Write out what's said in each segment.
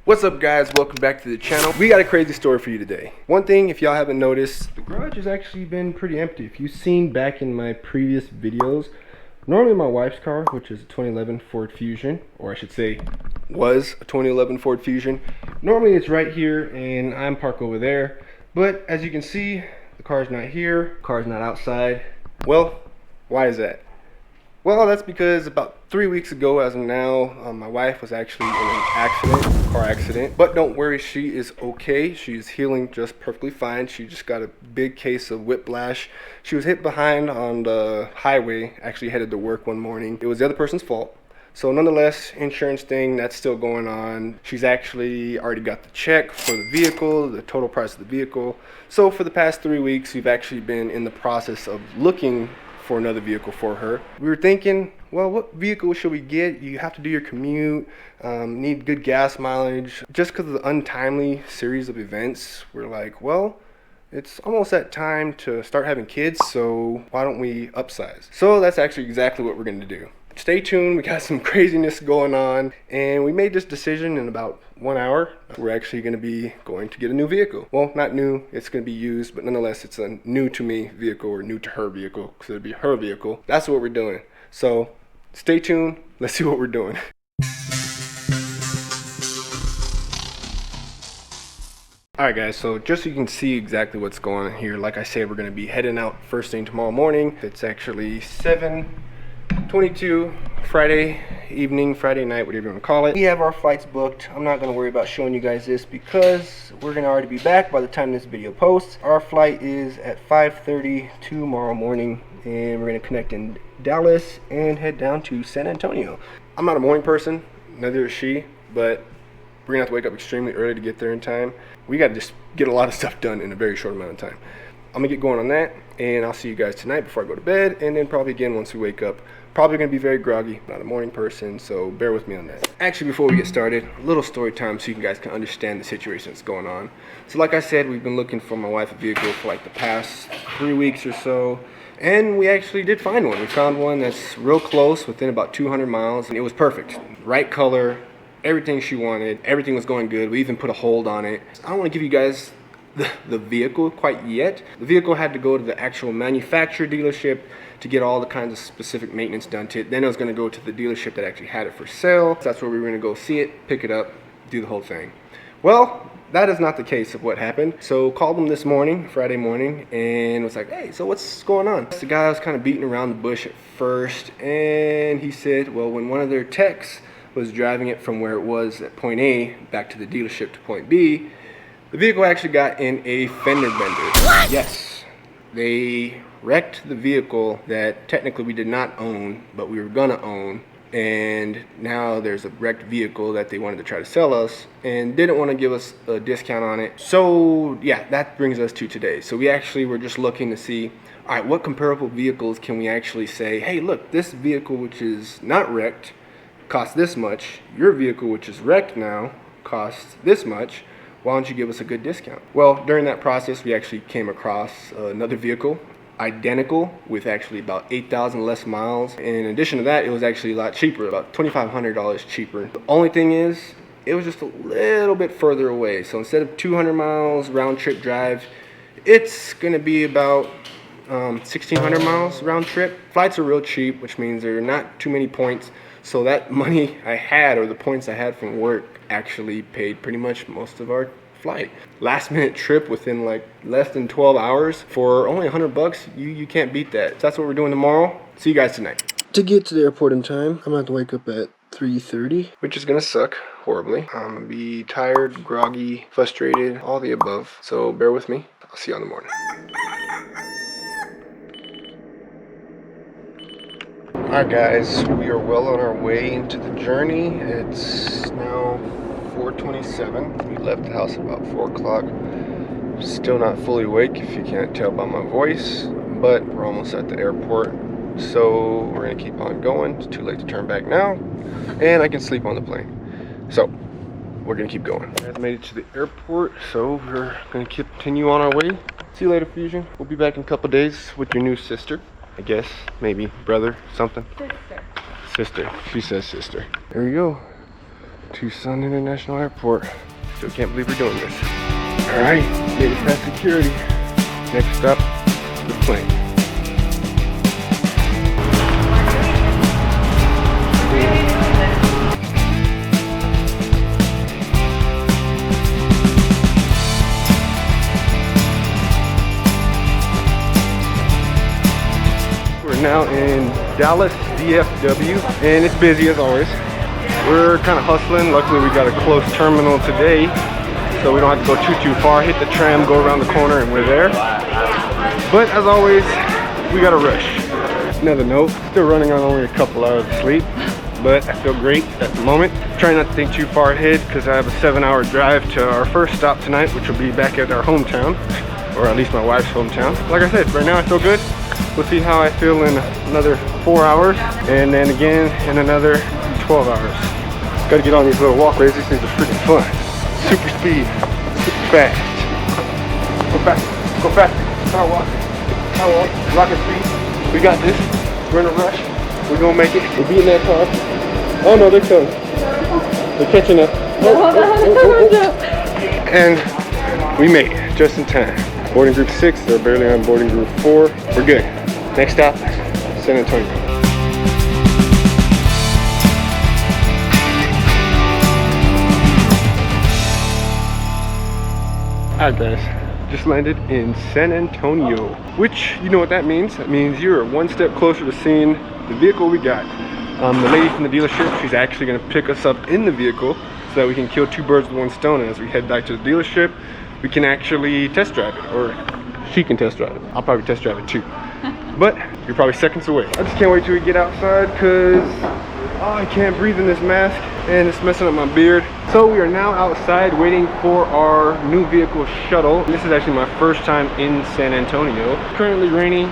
What's up guys, welcome back to the channel. We got a crazy story for you today. One thing, if y'all haven't noticed, the garage has actually been pretty empty. If you've seen back in my previous videos, normally my wife's car, which is a 2011 Ford Fusion, or I should say was a 2011 Ford Fusion, normally it's right here and I'm parked over there. But as you can see, the car's not here, the car's not outside. Well, why is that? Well, that's because about 3 weeks ago, as of now, my wife was actually in an car accident. But don't worry, she is okay. She's healing just perfectly fine. She just got a big case of whiplash. She was hit behind on the highway, actually headed to work one morning. It was the other person's fault. So nonetheless, insurance thing, that's still going on. She's actually already got the check for the vehicle, the total price of the vehicle. So for the past 3 weeks, we've actually been in the process of looking for another vehicle for her. We were thinking, well, what vehicle should we get? You have to do your commute, need good gas mileage. Just because of the untimely series of events, we're like, well, it's almost that time to start having kids, so why don't we upsize? So that's actually exactly what we're going to do. Stay tuned, we got some craziness going on, and we made this decision in about 1 hour. We're actually going to be going to get a new vehicle. Well, not new, it's going to be used, but nonetheless, it's a new to me vehicle, or new to her vehicle, because it'll be her vehicle. That's what we're doing. So stay tuned, let's see what we're doing. Alright guys, so just so you can see exactly what's going on here, like I said, we're going to be heading out first thing tomorrow morning. It's actually 7:22 Friday evening, Friday night, whatever you want to call it. We have our flights booked. I'm not going to worry about showing you guys this because we're going to already be back by the time this video posts. Our flight is at 5:30 tomorrow morning, and we're going to connect in Dallas and head down to San Antonio. I'm not a morning person, neither is she, but we're going to have to wake up extremely early to get there in time. We got to just get a lot of stuff done in a very short amount of time. I'm going to get going on that, and I'll see you guys tonight before I go to bed, and then probably again once we wake up. Probably going to be very groggy, not a morning person, so bear with me on that. Actually, before we get started, a little story time so you guys can understand the situation that's going on. So like I said, we've been looking for my wife a vehicle for like the past 3 weeks or so, and we actually did find one. We found one that's real close, within about 200 miles, and it was perfect. Right color, everything she wanted, everything was going good. We even put a hold on it. I don't want to give you guys the vehicle quite yet. The vehicle had to go to the actual manufacturer dealership to get all the kinds of specific maintenance done to it. Then it was going to go to the dealership that actually had it for sale. So that's where we were going to go see it, pick it up, do the whole thing. Well, that is not the case of what happened. So called them this morning, Friday morning, and was like, hey, so what's going on? The guy was kind of beating around the bush at first, and he said, well, when one of their techs was driving it from where it was at point A back to the dealership to point B, the vehicle actually got in a fender bender. What? Yes, they wrecked the vehicle that technically we did not own, but we were gonna own, and now there's a wrecked vehicle that they wanted to try to sell us and didn't want to give us a discount on it. So yeah, that brings us to today. So we actually were just looking to see, all right, what comparable vehicles can we actually say, hey, look, this vehicle which is not wrecked costs this much, your vehicle which is wrecked now costs this much, why don't you give us a good discount? Well, during that process, we actually came across another vehicle, identical, with actually about 8,000 less miles. And in addition to that, it was actually a lot cheaper, about $2,500 cheaper. The only thing is, it was just a little bit further away. So instead of 200 miles round trip drive, it's gonna be about 1,600 miles round trip. Flights are real cheap, which means there are not too many points. So that money I had, or the points I had from work, actually paid pretty much most of our flight. Last minute trip within like less than 12 hours for only 100 bucks. You can't beat that. So that's what we're doing tomorrow. See you guys tonight. To get to the airport in time, I'm gonna have to wake up at 3:30, which is gonna suck horribly. I'm gonna be tired, groggy, frustrated, all the above. So bear with me. I'll see you in the morning. Alright guys, we are well on our way into the journey. It's now 4:27. We left the house about 4 o'clock. Still not fully awake if you can't tell by my voice, but we're almost at the airport. So we're gonna keep on going. It's too late to turn back now, and I can sleep on the plane. So we're gonna keep going. I've made it to the airport, so we're gonna continue on our way. See you later, Fusion. We'll be back in a couple days with your new sister. I guess, maybe brother, something. Sister. She says sister. There we go. Tucson International Airport. Still can't believe we're doing this. All right, made it past security. Next stop, the plane. We're now in Dallas, DFW, and it's busy as always. We're kind of hustling. Luckily, we got a close terminal today, so we don't have to go too far. Hit the tram, go around the corner, and we're there. But as always, we gotta rush. Another note, still running on only a couple hours of sleep, but I feel great at the moment. Trying not to think too far ahead because I have a 7-hour drive to our first stop tonight, which will be back at our hometown, or at least my wife's hometown. Like I said, right now I feel good. We'll see how I feel in another 4 hours, and then again in another 12 hours. Gotta get on these little walkways. These things are freaking fun. Super speed, super fast. Go fast, go fast. Power walk, rocket speed. We got this. We're in a rush. We're gonna make it. We're beating that car. Oh no, they're coming. They're catching up. And we made it just in time. Boarding group 6, they're barely on boarding group 4. We're good. Next stop, San Antonio. Alright guys, just landed in San Antonio, which, you know what that means. That means you're one step closer to seeing the vehicle we got. The lady from the dealership, she's actually going to pick us up in the vehicle so that we can kill 2 birds with 1 stone. And as we head back to the dealership, we can actually test drive it, or she can test drive it. I'll probably test drive it too. But you're probably seconds away. I just can't wait till we get outside because I can't breathe in this mask and it's messing up my beard. So we are now outside waiting for our new vehicle shuttle. This is actually my first time in San Antonio. Currently raining,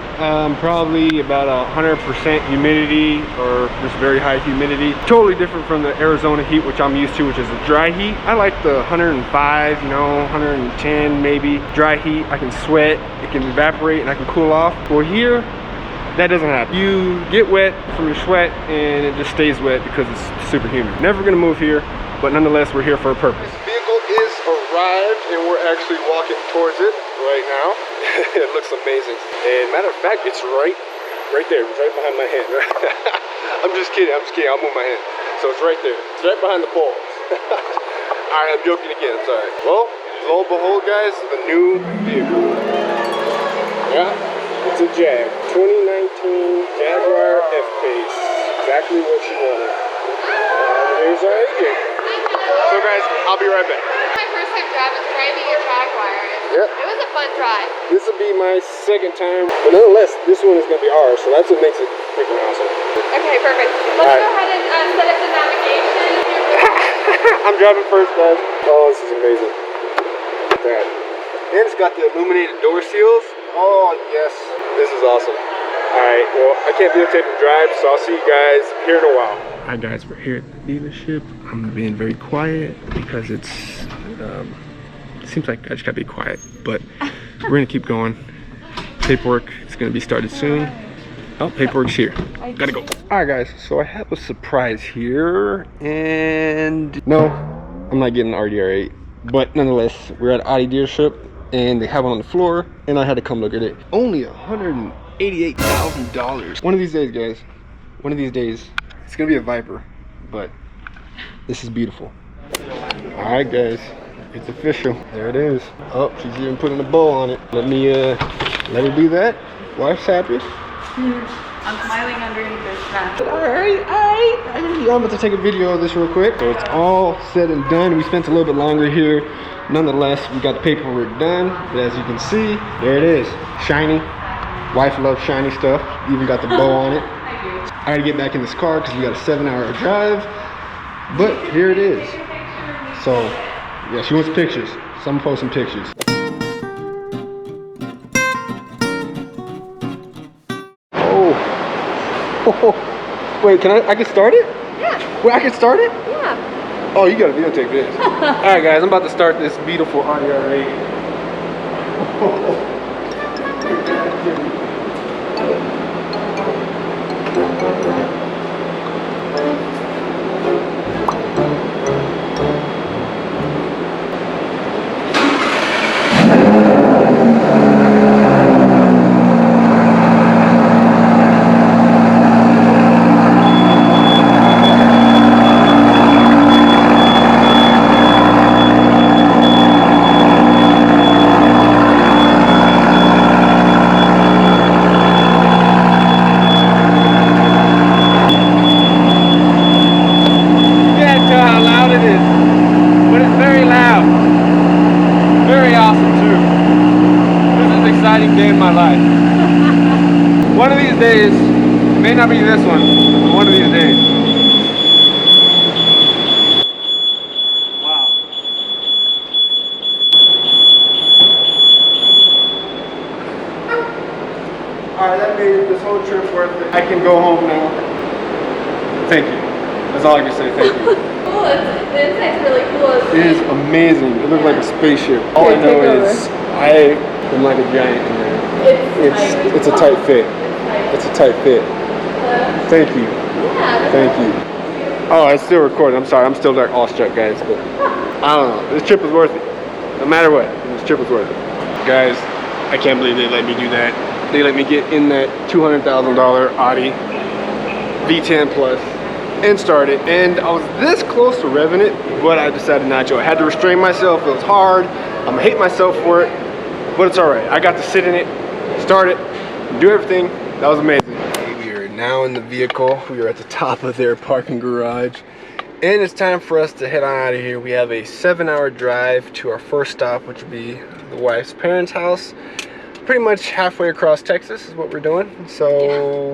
probably about 100% humidity, or just very high humidity. Totally different from the Arizona heat, which I'm used to, which is the dry heat. I like the 105, you know, 110 maybe. Dry heat, I can sweat, it can evaporate, and I can cool off. Well here, that doesn't happen. You get wet from your sweat and it just stays wet because it's super humid. Never gonna move here, but nonetheless, we're here for a purpose. This vehicle is arrived and we're actually walking towards it right now. It looks amazing. And matter of fact, it's right there. It's right behind my hand. I'm just kidding, I'll move my hand. So it's right there. It's right behind the pole. All right, I'm joking again, I'm sorry. Well, lo and behold, guys, the new vehicle. Yeah. It's a Jag, 2019 Jaguar F-Pace, exactly what she wanted. Here's our agent. So guys, I'll be right back. My first time driving your Jaguar. Yep. It was a fun drive. This will be my second time, but nonetheless, this one is going to be ours, so that's what makes it freaking awesome. Okay, perfect. Let's go ahead and set up the navigation. I'm driving first, guys. Oh, this is amazing. Look at that. And it's got the illuminated door seals. Oh, yes. This is awesome. Alright, well, I can't videotape the drive, so I'll see you guys here in a while. Alright guys, we're here at the dealership. I'm being very quiet because it seems like I just gotta be quiet, but we're gonna keep going. Paperwork is gonna be started soon. Oh, paperwork's here. Gotta go. Alright guys, so I have a surprise here, and no, I'm not getting an RDR8, but nonetheless, we're at Audi dealership and they have one on the floor, and I had to come look at it. Only $188,000. One of these days, guys, one of these days, it's gonna be a Viper, but this is beautiful. All right, guys, it's official. There it is. Oh, she's even putting a bow on it. Let her do that. Wife's happy. I'm smiling underneath this mask. All right. I'm about to take a video of this real quick. So it's all said and done. We spent a little bit longer here. Nonetheless, we got the paperwork done. But as you can see, there it is. Shiny. Wife loves shiny stuff. Even got the bow on it. I gotta get back in this car because we got a 7-hour drive. But here it is. So, yeah, she wants pictures. So I'm gonna post some pictures. Oh, wait, I can start it? Yeah. Wait, I can start it? Yeah. Oh, you gotta videotape this. Alright guys, I'm about to start this beautiful RDR8. fly. One of these days, it may not be this one, but one of these days. Wow. Alright, that made this whole trip worth it. I can go home now. Thank you. That's all I can say, thank you. Cool, the inside's really cool. It is amazing. It looks like a spaceship. All I know is I am like a giant in there. It's a tight fit. It's a tight fit. Thank you. Yeah. Thank you. Oh, it's still recording. I'm sorry. I'm still like awestruck, guys. But I don't know. This trip was worth it. No matter what, this trip was worth it. Guys, I can't believe they let me do that. They let me get in that $200,000 Audi V10 Plus and start it. And I was this close to revving it, but I decided not to. I had to restrain myself. It was hard. I'm gonna hate myself for it, but it's all right. I got to sit in it, start it, do everything. That was amazing. We are now in the vehicle. We are at the top of their parking garage. And it's time for us to head on out of here. We have a 7-hour drive to our first stop, which would be the wife's parents' house. Pretty much halfway across Texas is what we're doing. So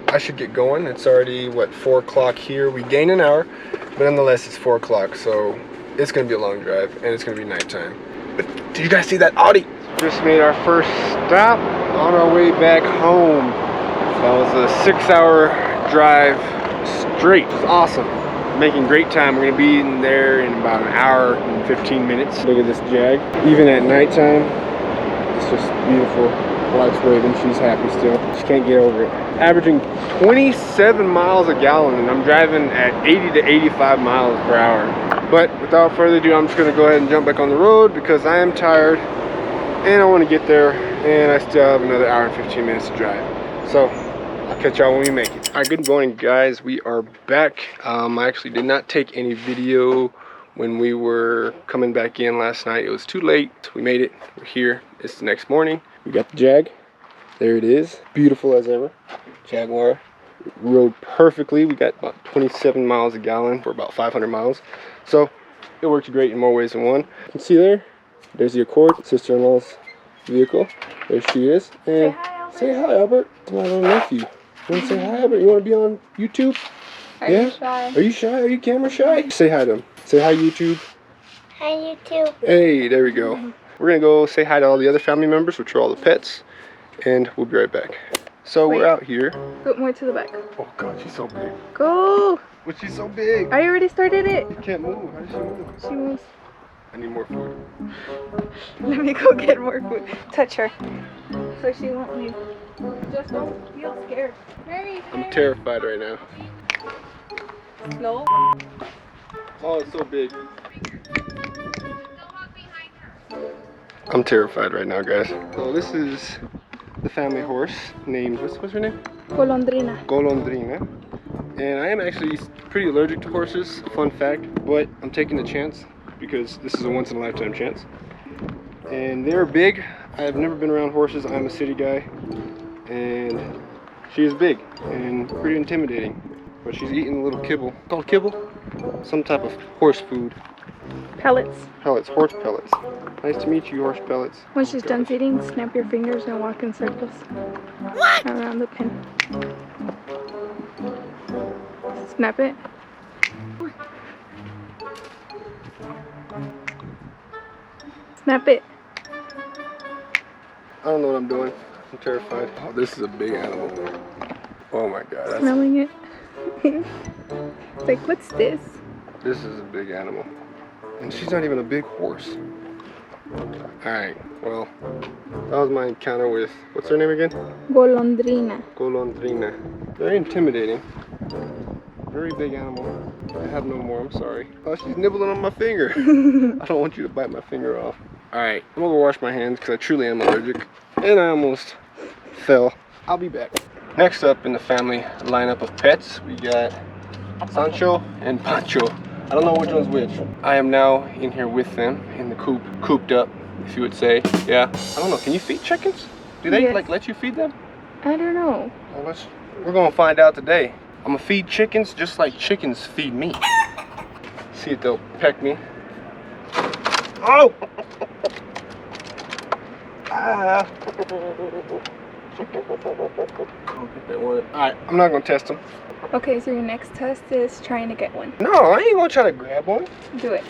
I should get going. It's already, what, 4 o'clock here. We gained an hour, but nonetheless it's 4 o'clock. So it's gonna be a long drive and it's gonna be nighttime. But did you guys see that Audi? Just made our first stop on our way back home. That was a 6-hour drive straight. It was awesome. Making great time. We're gonna be in there in about an hour and 15 minutes. Look at this Jag. Even at nighttime, it's just beautiful. Wife's waving, she's happy still. She can't get over it. Averaging 27 miles a gallon, and I'm driving at 80 to 85 miles per hour. But without further ado, I'm just gonna go ahead and jump back on the road because I am tired and I wanna get there, and I still have another hour and 15 minutes to drive. So I'll catch y'all when we make it. All right, good morning, guys. We are back. I actually did not take any video when we were coming back in last night. It was too late. We made it. We're here. It's the next morning. We got the Jag. There it is. Beautiful as ever. Jaguar. Rode perfectly. We got about 27 miles a gallon for about 500 miles. So it worked great in more ways than one. You can see there. There's the Accord, sister-in-law's vehicle. There she is. And say hi, Albert. It's my little nephew. You want to say hi, Albert? You want to be on YouTube? Are you shy? Are you shy? Are you camera shy? Say hi to him. Say hi, YouTube. Hi, YouTube. Hey, there we go. We're going to go say hi to all the other family members, which are all the pets. And we'll be right back. So we're out here. Go more to the back. Oh, God, she's so big. Go! But she's so big. I already started it. She can't move. How does she move? She moves. I need more food. Let me go get more food. Touch her. So she won't leave. Just don't feel scared. Mary, I'm terrified right now. No. Oh, it's so big. I'm terrified right now, guys. So this is the family horse named, what's her name? Golondrina. Golondrina. And I am actually pretty allergic to horses, fun fact, but I'm taking the chance because this is a once in a lifetime chance. And they're big. I've never been around horses. I'm a city guy. And she is big and pretty intimidating. But she's eating a little kibble. Called kibble? Some type of horse food. Pellets. Pellets, horse pellets. Nice to meet you, horse pellets. When she's done eating, snap your fingers and walk in circles. What? Around the pin. Snap it. Snap it. I don't know what I'm doing. I'm terrified. Oh, this is a big animal. Oh my God. That's, Smelling it. It's like, what's this? this is a big animal. And she's not even a big horse. Alright, well, that was my encounter with, what's her name again? Golondrina. Golondrina. Very intimidating. Very big animal. I have no more, I'm sorry. Oh, she's nibbling on my finger. I don't want you to bite my finger off. Alright, I'm gonna go wash my hands because I truly am allergic. And I almost fell. I'll be back. Next up in the family lineup of pets, we got Sancho and Pancho. I don't know which one's which. I am now in here with them in the coop, cooped up, if you would say. Yeah. I don't know. Can you feed chickens? Do they like let you feed them? I don't know. Well, we're gonna find out today. I'm gonna feed chickens just like chickens feed me. See if they'll peck me. Oh! Alright, I'm not gonna test them. Okay, so your next test is trying to get one. No, I ain't gonna try to grab one. Do it.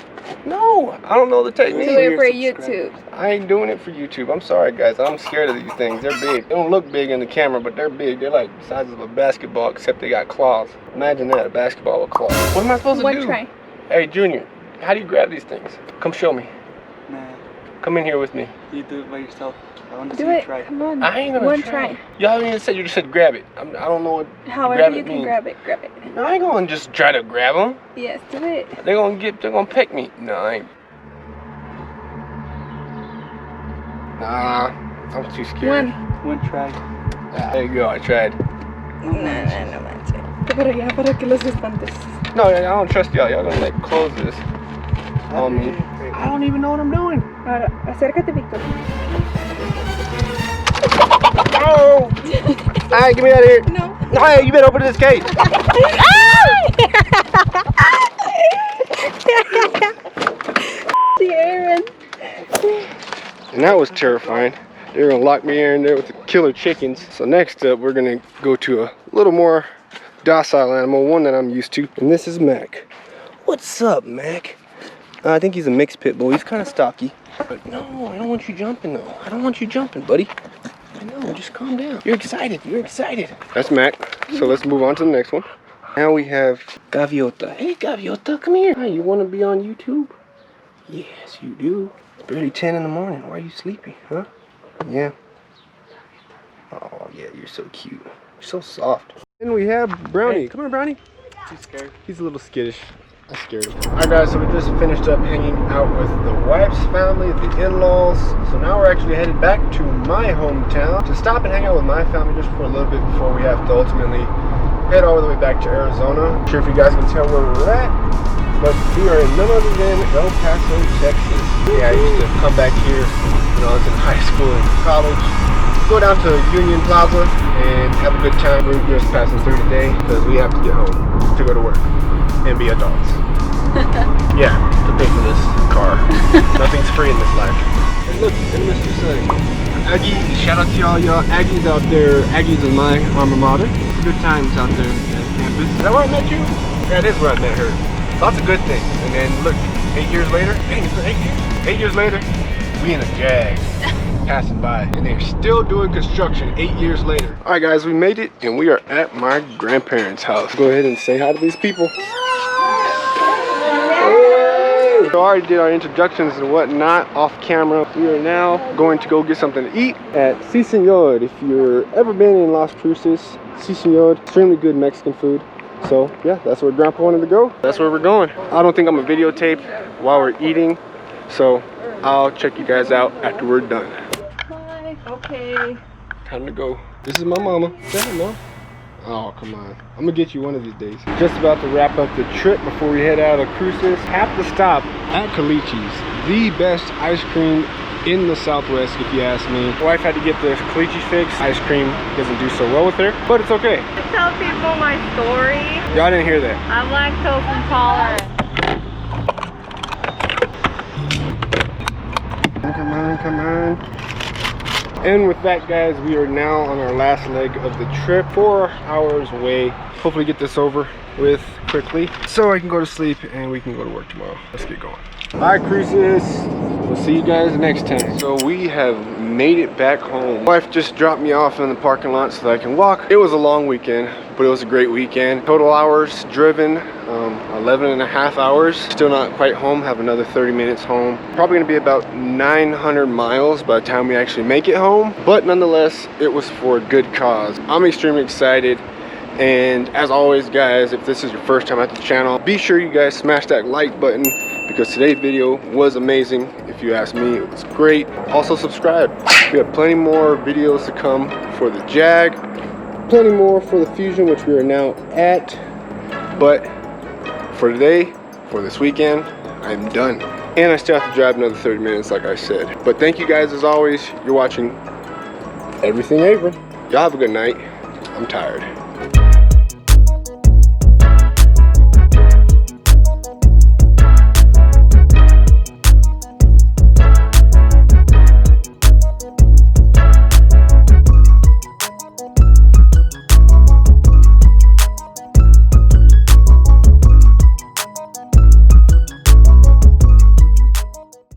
No, I don't know the technique. Do it for YouTube. I ain't doing it for YouTube. I'm sorry, guys. I'm scared of these things. They're big. They don't look big in the camera, but they're big. They're like the size of a basketball, except they got claws. Imagine that, a basketball with claws. What am I supposed to do? One try. Hey, Junior, how do you grab these things? Come show me. Nah, Come in here with me. you do it by yourself. I want to see Do you it. try. Come on. I ain't gonna One try. try. You haven't even said, you just said grab it. I don't know what However grab you it can means. grab it, grab it. No, I ain't gonna just try to grab them. Yes, do it. They're gonna peck me. No, I ain't. Nah, I'm too scared. One try. There you go, I tried. No manches. Para allá, para que los espantes. No, I don't trust y'all. Y'all gonna like close this on me. I don't even know what I'm doing. Ahora, acércate, Víctor. Oh! Alright, get me out of here. No. Hey, you better open this gate. The Aaron. And that was terrifying. They were gonna lock me in there with the killer chickens. So next up, we're gonna go to a little more docile animal, one that I'm used to. And this is Mac. What's up, Mac? I think he's a mixed pit bull. He's kind of stocky. But no, I don't want you jumping though. I don't want you jumping, buddy. I know, just calm down. You're excited, you're excited. That's Mac. So let's move on to the next one. Now we have Gaviota. Hey, Gaviota, come here. Hi, you want to be on YouTube? Yes, you do. It's barely 10 in the morning. Why are you sleepy, huh? Yeah. Oh, yeah, you're so cute. You're so soft. And we have Brownie. Come here, Brownie. Too scared. He's a little skittish. I scared him. Alright guys, so we just finished up hanging out with the wife's family, the in-laws. So now we're actually headed back to my hometown to stop and hang out with my family just for a little bit before we have to ultimately head all the way back to Arizona. Not sure if you guys can tell where we're at, but we are in none other than El Paso, Texas. Yeah, I used to come back here when I was in high school and college. Go down to Union Plaza and have a good time. We're just passing through today because we have to get home to go to work and be adults. Yeah, to pay for this car. Nothing's free in this life. And look, and Mr. Sunny. Aggie, shout out to all y'all Aggies out there. Aggies is my alma mater. Good times out there at campus. Is that where I met you? Yeah, it is where I met her. Lots of good things. And then look, 8 years later, dang, it's 8 years? 8 years later, we in a Jag. Passing by, and they're still doing construction 8 years later. All right guys, we made it and we are at my grandparents' house. Go ahead and say hi to these people. Hey! We already did our introductions and whatnot off camera. We are now going to go get something to eat at Si Senor. If you've ever been in Las Cruces, Si Senor, extremely good Mexican food. So yeah, that's where Grandpa wanted to go. That's where we're going. I don't think I'm gonna videotape while we're eating, so I'll check you guys out after we're done. Okay. Time to go. This is my mama. Say hi, Mom. Oh, come on. I'm gonna get you one of these days. Just about to wrap up the trip before we head out of Cruces. Have to stop at Calichi's, the best ice cream in the Southwest, if you ask me. My wife had to get the Caliche fix. Ice cream doesn't do so well with her, but it's okay. Tell people my story. Y'all didn't hear that. I'm lactose intolerant. Come on, come on. And with that, guys, we are now on our last leg of the trip. 4 hours away. Hopefully get this over with quickly so I can go to sleep and we can go to work tomorrow. Let's get going. Bye, Cruces. We'll see you guys next time. So we have made it back home. Wife just dropped me off in the parking lot so that I can walk. It was a long weekend, but it was a great weekend. Total hours driven, 11 and a half hours. Still not quite home, have another 30 minutes home. Probably gonna be about 900 miles by the time we actually make it home. But nonetheless, it was for a good cause. I'm extremely excited. And as always, guys, if this is your first time at the channel, be sure you guys smash that like button because today's video was amazing. If you ask me, it was great. Also subscribe. We have plenty more videos to come for the Jag, plenty more for the Fusion, which we are now at. But for today, for this weekend, I'm done. And I still have to drive another 30 minutes, like I said. But thank you guys as always. You're watching Everything Avon. Y'all have a good night. I'm tired.